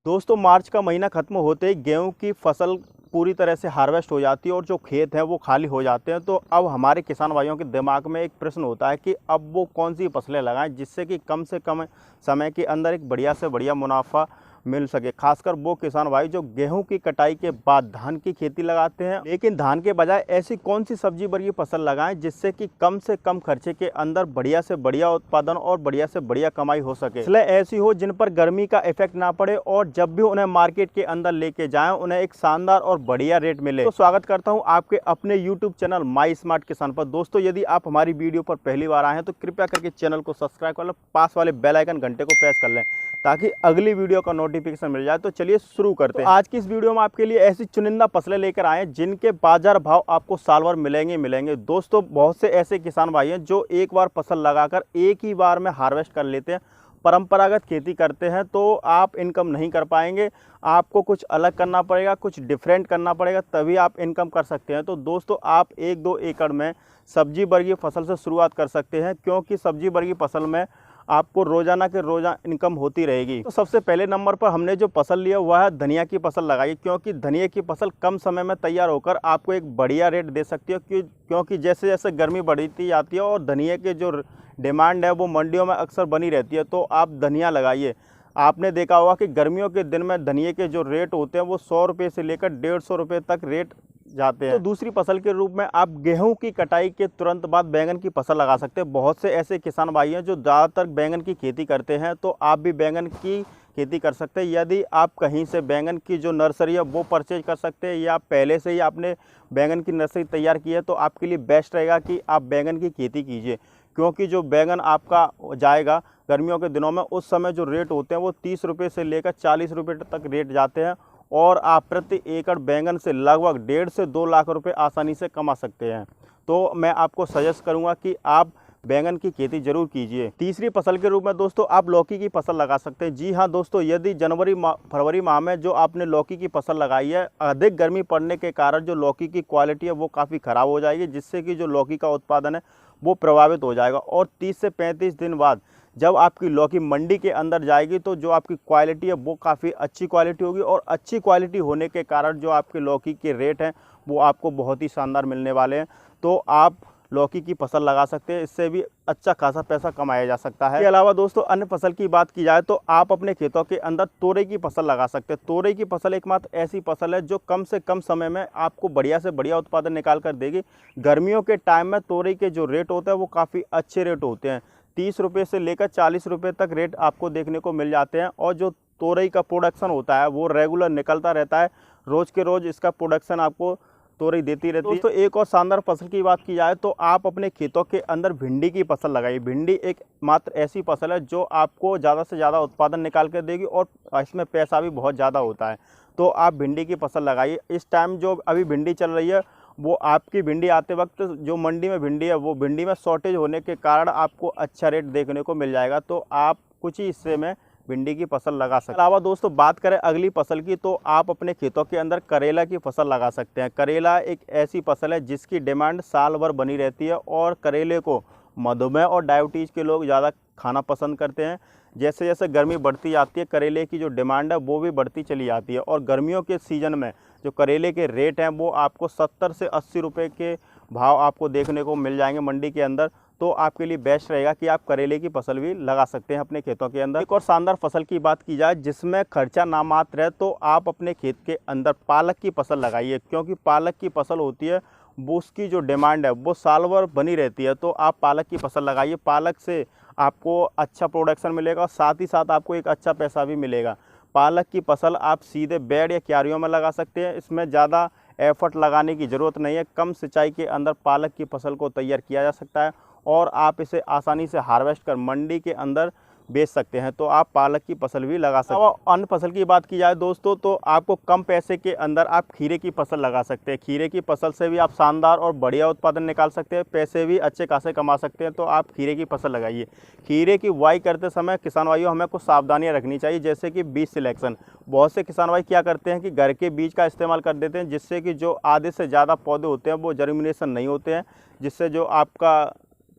दोस्तों मार्च का महीना खत्म होते ही गेहूं की फसल पूरी तरह से हार्वेस्ट हो जाती है और जो खेत हैं वो खाली हो जाते हैं। तो अब हमारे किसान भाइयों के दिमाग में एक प्रश्न होता है कि अब वो कौन सी फसलें लगाएं जिससे कि कम से कम समय के अंदर एक बढ़िया से बढ़िया मुनाफा मिल सके। खासकर वो किसान भाई जो गेहूं की कटाई के बाद धान की खेती लगाते हैं, लेकिन धान के बजाय ऐसी कौन सी सब्जी वर्गीय फसल लगाएं जिससे कि कम से कम खर्चे के अंदर बढ़िया से बढ़िया उत्पादन और बढ़िया से बढ़िया कमाई हो सके। इसलिए ऐसी हो जिन पर गर्मी का इफेक्ट ना पड़े और जब भी उन्हें मार्केट के अंदर लेके जाएं उन्हें एक शानदार और बढ़िया रेट मिले। तो स्वागत करता हूं आपके अपने यूट्यूब चैनल माई स्मार्ट किसान पर। दोस्तों यदि आप हमारी वीडियो पर पहली बार आए हैं तो कृपया करके चैनल को सब्सक्राइब कर लो, पास वाले बेल आइकन घंटे को प्रेस कर लें ताकि अगली वीडियो का नोटिफिकेशन मिल जाए। तो चलिए शुरू करते हैं। आज की इस वीडियो में आपके लिए ऐसी चुनिंदा फसलें लेकर आए हैं जिनके बाजार भाव आपको साल भर मिलेंगे। दोस्तों बहुत से ऐसे किसान भाई हैं जो एक बार फसल लगाकर एक ही बार में हार्वेस्ट कर लेते हैं। परंपरागत खेती करते हैं तो आप इनकम नहीं कर पाएंगे, आपको कुछ अलग करना पड़ेगा, कुछ डिफरेंट करना पड़ेगा, तभी आप इनकम कर सकते हैं। तो दोस्तों आप 1-2 एकड़ में सब्जी वर्गीय फसल से शुरुआत कर सकते हैं, क्योंकि सब्जी वर्गीय फसल में आपको रोजाना के रोजा इनकम होती रहेगी। तो सबसे पहले नंबर पर हमने जो फसल लिया वह है धनिया की फसल लगाई, क्योंकि धनिया की फसल कम समय में तैयार होकर आपको एक बढ़िया रेट दे सकती है। क्योंकि जैसे जैसे गर्मी बढ़ती जाती है और धनिया के जो डिमांड है वो मंडियों में अक्सर बनी रहती है, तो आप धनिया लगाइए। आपने देखा होगा कि गर्मियों के दिन में धनिया के जो रेट होते हैं वो 100 रुपये से लेकर 150 रुपये तक रेट जाते हैं। तो दूसरी फसल के रूप में आप गेहूं की कटाई के तुरंत बाद बैंगन की फसल लगा सकते हैं। बहुत से ऐसे किसान भाई हैं जो ज़्यादातर बैंगन की खेती करते हैं, तो आप भी बैंगन की खेती कर सकते हैं। यदि आप कहीं से बैंगन की जो नर्सरी है वो परचेज कर सकते हैं या पहले से ही आपने बैंगन की नर्सरी तैयार की है, तो आपके लिए बेस्ट रहेगा कि आप बैंगन की खेती कीजिए। क्योंकि जो बैंगन आपका जाएगा गर्मियों के दिनों में, उस समय जो रेट होते हैं वो 30 रुपये से लेकर 40 रुपये तक रेट जाते हैं और आप प्रति एकड़ बैंगन से लगभग 1.5 से 2 लाख रुपए आसानी से कमा सकते हैं। तो मैं आपको सजेस्ट करूंगा कि आप बैंगन की खेती जरूर कीजिए। तीसरी फसल के रूप में दोस्तों आप लौकी की फसल लगा सकते हैं। जी हाँ दोस्तों, यदि फरवरी माह में जो आपने लौकी की फसल लगाई है, अधिक गर्मी पड़ने के कारण जो लौकी की क्वालिटी है वो काफ़ी ख़राब हो जाएगी, जिससे कि जो लौकी का उत्पादन है वो प्रभावित हो जाएगा। और 30 से 35 दिन बाद जब आपकी लौकी मंडी के अंदर जाएगी तो जो आपकी क्वालिटी है वो काफ़ी अच्छी क्वालिटी होगी, और अच्छी क्वालिटी होने के कारण जो आपके लौकी के रेट हैं वो आपको बहुत ही शानदार मिलने वाले हैं। तो आप लौकी की फसल लगा सकते हैं, इससे भी अच्छा खासा पैसा कमाया जा सकता है। इसके अलावा दोस्तों अन्य फसल की बात की जाए तो आप अपने खेतों के अंदर तोरई की फसल लगा सकते हैं। तोरई की फसल एकमात्र ऐसी फसल है जो कम से कम समय में आपको बढ़िया से बढ़िया उत्पादन निकाल कर देगी। गर्मियों के टाइम में तोरई के जो रेट होते हैं वो काफ़ी अच्छे रेट होते हैं, 30 रुपये से लेकर 40 रुपये तक रेट आपको देखने को मिल जाते हैं। और जो तोरई का प्रोडक्शन होता है वो रेगुलर निकलता रहता है, रोज़ के रोज़ इसका प्रोडक्शन आपको तोरई देती रहती है। दोस्तों एक और शानदार फसल की बात की जाए तो आप अपने खेतों के अंदर भिंडी की फसल लगाइए। भिंडी एक मात्र ऐसी फसल है जो आपको ज़्यादा से ज़्यादा उत्पादन निकाल कर देगी और इसमें पैसा भी बहुत ज़्यादा होता है। तो आप भिंडी की फसल लगाइए। इस टाइम जो अभी भिंडी चल रही है वो आपकी भिंडी आते वक्त जो मंडी में भिंडी है वो भिंडी में शॉर्टेज होने के कारण आपको अच्छा रेट देखने को मिल जाएगा। तो आप कुछ ही हिस्से में भिंडी की फसल लगा सकते हैं। अलावा दोस्तों बात करें अगली फसल की तो आप अपने खेतों के अंदर करेला की फसल लगा सकते हैं। करेला एक ऐसी फसल है जिसकी डिमांड साल भर बनी रहती है और करेले को मधुमेह और डायबिटीज़ के लोग ज़्यादा खाना पसंद करते हैं। जैसे जैसे गर्मी बढ़ती जाती है करेले की जो डिमांड है वो भी बढ़ती चली जाती है, और गर्मियों के सीज़न में जो करेले के रेट हैं वो आपको 70 से 80 रुपये के भाव आपको देखने को मिल जाएंगे मंडी के अंदर। तो आपके लिए बेस्ट रहेगा कि आप करेले की फसल भी लगा सकते हैं अपने खेतों के अंदर। एक और शानदार फसल की बात की जाए जिसमें खर्चा नामात्र है तो आप अपने खेत के अंदर पालक की फसल लगाइए। क्योंकि पालक की फसल होती है वो उसकी जो डिमांड है वो साल भर बनी रहती है, तो आप पालक की फसल लगाइए। पालक से आपको अच्छा प्रोडक्शन मिलेगा और साथ ही साथ आपको एक अच्छा पैसा भी मिलेगा। पालक की फसल आप सीधे बेड या क्यारियों में लगा सकते हैं, इसमें ज़्यादा एफर्ट लगाने की ज़रूरत नहीं है। कम सिंचाई के अंदर पालक की फसल को तैयार किया जा सकता है और आप इसे आसानी से हार्वेस्ट कर मंडी के अंदर बेच सकते हैं। तो आप पालक की फसल भी लगा सकते हैं। और अन्य फसल की बात की जाए दोस्तों तो आपको कम पैसे के अंदर आप खीरे की फसल लगा सकते हैं। खीरे की फसल से भी आप शानदार और बढ़िया उत्पादन निकाल सकते हैं, पैसे भी अच्छे खासे कमा सकते हैं। तो आप खीरे की फसल लगाइए। खीरे की बुआई करते समय किसान भाइयों हमें कुछ सावधानियां रखनी चाहिए, जैसे कि बीज सिलेक्शन। बहुत से किसान भाई क्या करते हैं कि घर के बीज का इस्तेमाल कर देते हैं, जिससे कि जो आधे से ज़्यादा पौधे होते हैं वो जर्मिनेशन नहीं होते हैं, जिससे जो आपका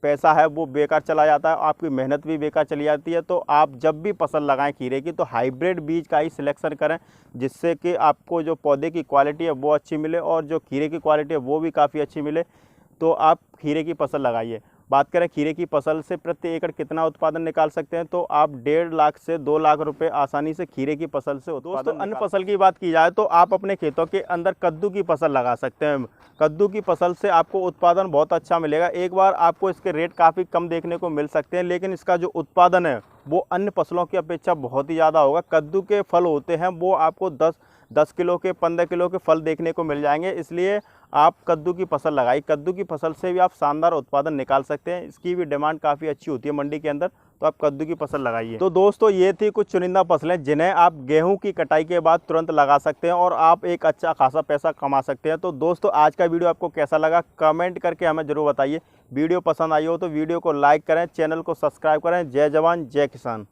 पैसा है वो बेकार चला जाता है, आपकी मेहनत भी बेकार चली जाती है। तो आप जब भी फसल लगाएं खीरे की तो हाइब्रिड बीज का ही सिलेक्शन करें, जिससे कि आपको जो पौधे की क्वालिटी है वो अच्छी मिले और जो खीरे की क्वालिटी है वो भी काफ़ी अच्छी मिले। तो आप खीरे की फसल लगाइए। बात करें खीरे की फसल से प्रति एकड़ कितना उत्पादन निकाल सकते हैं, तो आप 1.5 लाख से 2 लाख रुपए आसानी से खीरे की फसल से उत्पादन। दोस्तों अन्य फसल की बात की जाए तो आप अपने खेतों के अंदर कद्दू की फसल लगा सकते हैं। कद्दू की फसल से आपको उत्पादन बहुत अच्छा मिलेगा। एक बार आपको इसके रेट काफ़ी कम देखने को मिल सकते हैं, लेकिन इसका जो उत्पादन है वो अन्य फसलों की अपेक्षा बहुत ही ज़्यादा होगा। कद्दू के फल होते हैं वो आपको 10 किलो के 15 किलो के फल देखने को मिल जाएंगे। इसलिए आप कद्दू की फसल लगाइए। कद्दू की फसल से भी आप शानदार उत्पादन निकाल सकते हैं। इसकी भी डिमांड काफ़ी अच्छी होती है मंडी के अंदर, तो आप कद्दू की फसल लगाइए। तो दोस्तों ये थी कुछ चुनिंदा फसलें जिन्हें आप गेहूं की कटाई के बाद तुरंत लगा सकते हैं और आप एक अच्छा खासा पैसा कमा सकते हैं। तो दोस्तों आज का वीडियो आपको कैसा लगा कमेंट करके हमें ज़रूर बताइए। वीडियो पसंद आई हो तो वीडियो को लाइक करें, चैनल को सब्सक्राइब करें। जय जवान जय किसान।